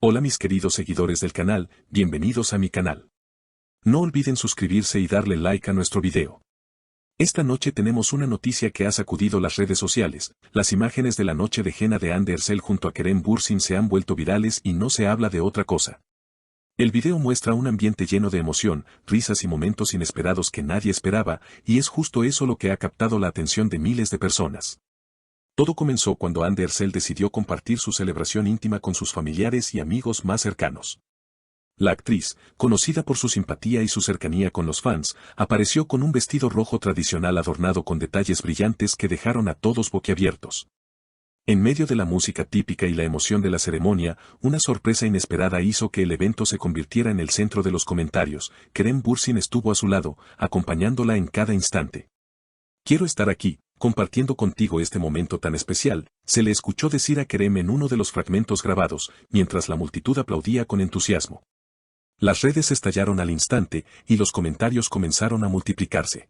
Hola mis queridos seguidores del canal, bienvenidos a mi canal. No olviden suscribirse y darle like a nuestro video. Esta noche tenemos una noticia que ha sacudido las redes sociales. Las imágenes de la noche de Henna de Ander Sel junto a Kerem Bürsin se han vuelto virales y no se habla de otra cosa. El video muestra un ambiente lleno de emoción, risas y momentos inesperados que nadie esperaba, y es justo eso lo que ha captado la atención de miles de personas. Todo comenzó cuando Ander Sel decidió compartir su celebración íntima con sus familiares y amigos más cercanos. La actriz, conocida por su simpatía y su cercanía con los fans, apareció con un vestido rojo tradicional adornado con detalles brillantes que dejaron a todos boquiabiertos. En medio de la música típica y la emoción de la ceremonia, una sorpresa inesperada hizo que el evento se convirtiera en el centro de los comentarios. Kerem Bürsin estuvo a su lado, acompañándola en cada instante. «Quiero estar aquí, compartiendo contigo este momento tan especial», se le escuchó decir a Kerem en uno de los fragmentos grabados, mientras la multitud aplaudía con entusiasmo. Las redes estallaron al instante, y los comentarios comenzaron a multiplicarse.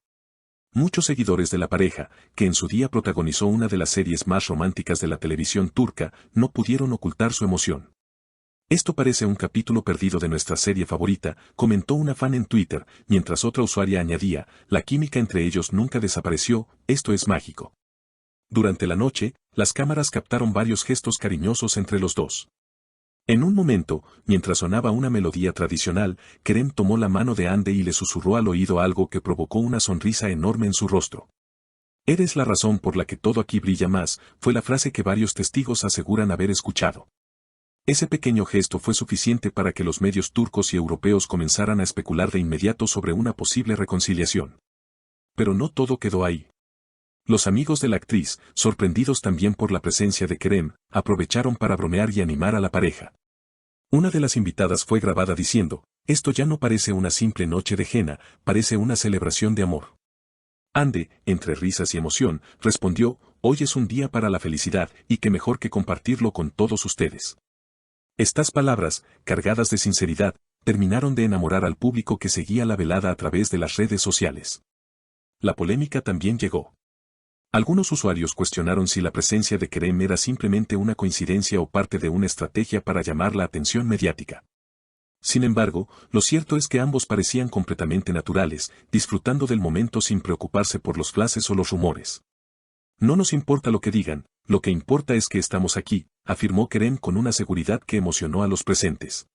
Muchos seguidores de la pareja, que en su día protagonizó una de las series más románticas de la televisión turca, no pudieron ocultar su emoción. «Esto parece un capítulo perdido de nuestra serie favorita», comentó una fan en Twitter, mientras otra usuaria añadía, «La química entre ellos nunca desapareció, esto es mágico». Durante la noche, las cámaras captaron varios gestos cariñosos entre los dos. En un momento, mientras sonaba una melodía tradicional, Kerem tomó la mano de Ande y le susurró al oído algo que provocó una sonrisa enorme en su rostro. «Eres la razón por la que todo aquí brilla más», fue la frase que varios testigos aseguran haber escuchado. Ese pequeño gesto fue suficiente para que los medios turcos y europeos comenzaran a especular de inmediato sobre una posible reconciliación. Pero no todo quedó ahí. Los amigos de la actriz, sorprendidos también por la presencia de Kerem, aprovecharon para bromear y animar a la pareja. Una de las invitadas fue grabada diciendo, «Esto ya no parece una simple noche de Henna, parece una celebración de amor». Ande, entre risas y emoción, respondió, «Hoy es un día para la felicidad, y qué mejor que compartirlo con todos ustedes». Estas palabras, cargadas de sinceridad, terminaron de enamorar al público que seguía la velada a través de las redes sociales. La polémica también llegó. Algunos usuarios cuestionaron si la presencia de Kerem era simplemente una coincidencia o parte de una estrategia para llamar la atención mediática. Sin embargo, lo cierto es que ambos parecían completamente naturales, disfrutando del momento sin preocuparse por los flashes o los rumores. «No nos importa lo que digan, lo que importa es que estamos aquí», afirmó Kerem con una seguridad que emocionó a los presentes.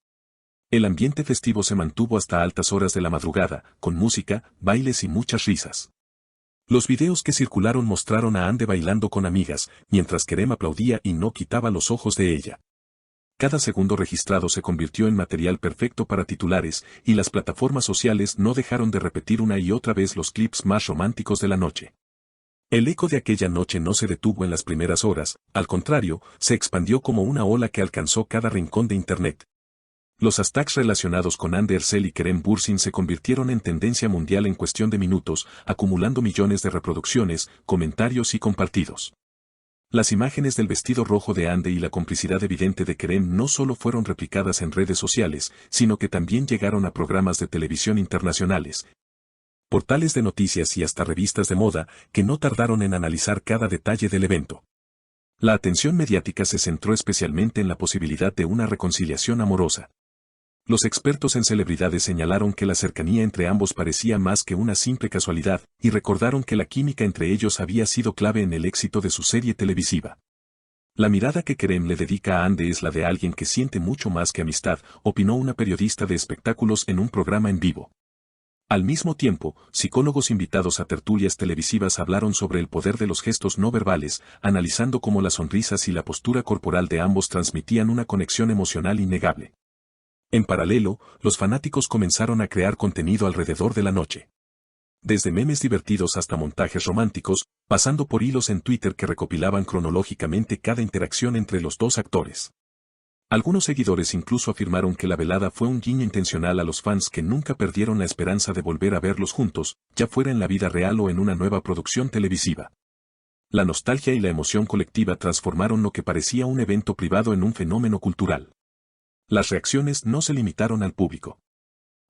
El ambiente festivo se mantuvo hasta altas horas de la madrugada, con música, bailes y muchas risas. Los videos que circularon mostraron a Ande bailando con amigas, mientras Kerem aplaudía y no quitaba los ojos de ella. Cada segundo registrado se convirtió en material perfecto para titulares, y las plataformas sociales no dejaron de repetir una y otra vez los clips más románticos de la noche. El eco de aquella noche no se detuvo en las primeras horas, al contrario, se expandió como una ola que alcanzó cada rincón de Internet. Los hashtags relacionados con Ander Sel y Kerem Bürsin se convirtieron en tendencia mundial en cuestión de minutos, acumulando millones de reproducciones, comentarios y compartidos. Las imágenes del vestido rojo de Ande y la complicidad evidente de Kerem no solo fueron replicadas en redes sociales, sino que también llegaron a programas de televisión internacionales, portales de noticias y hasta revistas de moda, que no tardaron en analizar cada detalle del evento. La atención mediática se centró especialmente en la posibilidad de una reconciliación amorosa. Los expertos en celebridades señalaron que la cercanía entre ambos parecía más que una simple casualidad, y recordaron que la química entre ellos había sido clave en el éxito de su serie televisiva. «La mirada que Kerem le dedica a Ande es la de alguien que siente mucho más que amistad», opinó una periodista de espectáculos en un programa en vivo. Al mismo tiempo, psicólogos invitados a tertulias televisivas hablaron sobre el poder de los gestos no verbales, analizando cómo las sonrisas y la postura corporal de ambos transmitían una conexión emocional innegable. En paralelo, los fanáticos comenzaron a crear contenido alrededor de la noche. Desde memes divertidos hasta montajes románticos, pasando por hilos en Twitter que recopilaban cronológicamente cada interacción entre los dos actores. Algunos seguidores incluso afirmaron que la velada fue un guiño intencional a los fans que nunca perdieron la esperanza de volver a verlos juntos, ya fuera en la vida real o en una nueva producción televisiva. La nostalgia y la emoción colectiva transformaron lo que parecía un evento privado en un fenómeno cultural. Las reacciones no se limitaron al público.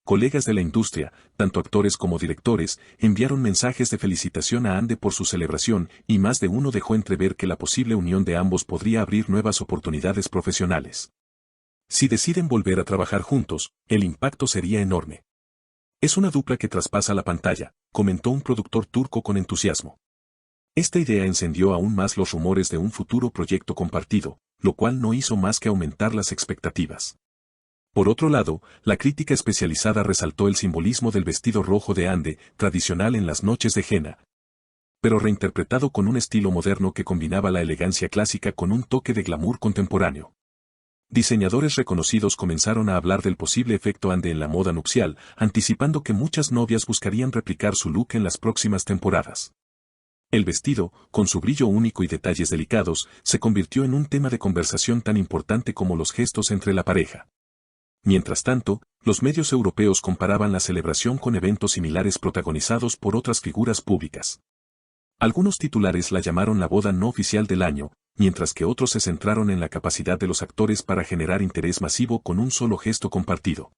Colegas de la industria, tanto actores como directores, enviaron mensajes de felicitación a Ande por su celebración, y más de uno dejó entrever que la posible unión de ambos podría abrir nuevas oportunidades profesionales. Si deciden volver a trabajar juntos, el impacto sería enorme. Es una dupla que traspasa la pantalla, comentó un productor turco con entusiasmo. Esta idea encendió aún más los rumores de un futuro proyecto compartido, lo cual no hizo más que aumentar las expectativas. Por otro lado, la crítica especializada resaltó el simbolismo del vestido rojo de Hande, tradicional en las noches de Jena, pero reinterpretado con un estilo moderno que combinaba la elegancia clásica con un toque de glamour contemporáneo. Diseñadores reconocidos comenzaron a hablar del posible efecto Hande en la moda nupcial, anticipando que muchas novias buscarían replicar su look en las próximas temporadas. El vestido, con su brillo único y detalles delicados, se convirtió en un tema de conversación tan importante como los gestos entre la pareja. Mientras tanto, los medios europeos comparaban la celebración con eventos similares protagonizados por otras figuras públicas. Algunos titulares la llamaron la boda no oficial del año, mientras que otros se centraron en la capacidad de los actores para generar interés masivo con un solo gesto compartido.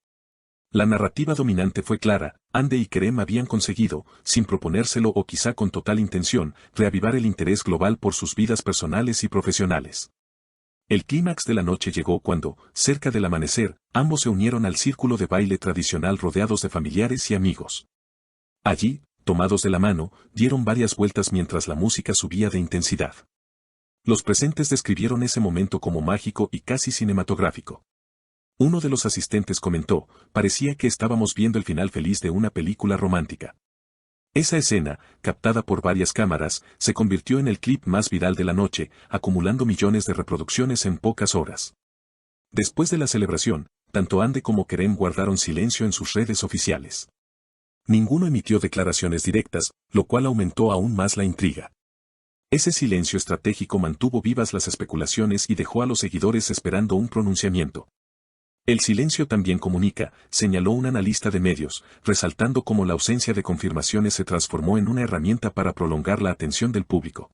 La narrativa dominante fue clara: Hande y Kerem habían conseguido, sin proponérselo o quizá con total intención, reavivar el interés global por sus vidas personales y profesionales. El clímax de la noche llegó cuando, cerca del amanecer, ambos se unieron al círculo de baile tradicional rodeados de familiares y amigos. Allí, tomados de la mano, dieron varias vueltas mientras la música subía de intensidad. Los presentes describieron ese momento como mágico y casi cinematográfico. Uno de los asistentes comentó: parecía que estábamos viendo el final feliz de una película romántica. Esa escena, captada por varias cámaras, se convirtió en el clip más viral de la noche, acumulando millones de reproducciones en pocas horas. Después de la celebración, tanto Hande como Kerem guardaron silencio en sus redes oficiales. Ninguno emitió declaraciones directas, lo cual aumentó aún más la intriga. Ese silencio estratégico mantuvo vivas las especulaciones y dejó a los seguidores esperando un pronunciamiento. El silencio también comunica, señaló un analista de medios, resaltando cómo la ausencia de confirmaciones se transformó en una herramienta para prolongar la atención del público.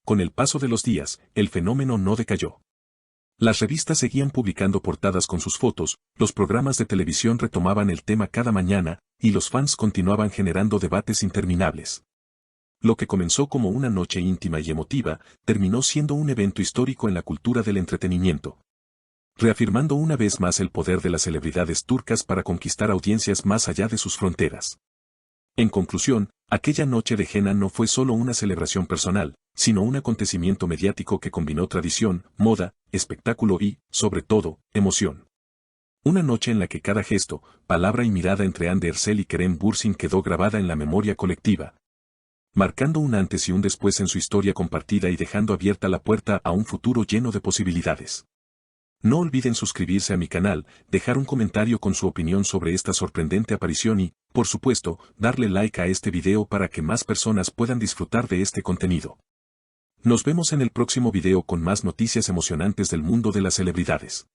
Con el paso de los días, el fenómeno no decayó. Las revistas seguían publicando portadas con sus fotos, los programas de televisión retomaban el tema cada mañana, y los fans continuaban generando debates interminables. Lo que comenzó como una noche íntima y emotiva, terminó siendo un evento histórico en la cultura del entretenimiento, reafirmando una vez más el poder de las celebridades turcas para conquistar audiencias más allá de sus fronteras. En conclusión, aquella noche de Jena no fue solo una celebración personal, sino un acontecimiento mediático que combinó tradición, moda, espectáculo y, sobre todo, emoción. Una noche en la que cada gesto, palabra y mirada entre Hande Erçel y Kerem Bürsin quedó grabada en la memoria colectiva, marcando un antes y un después en su historia compartida y dejando abierta la puerta a un futuro lleno de posibilidades. No olviden suscribirse a mi canal, dejar un comentario con su opinión sobre esta sorprendente aparición y, por supuesto, darle like a este video para que más personas puedan disfrutar de este contenido. Nos vemos en el próximo video con más noticias emocionantes del mundo de las celebridades.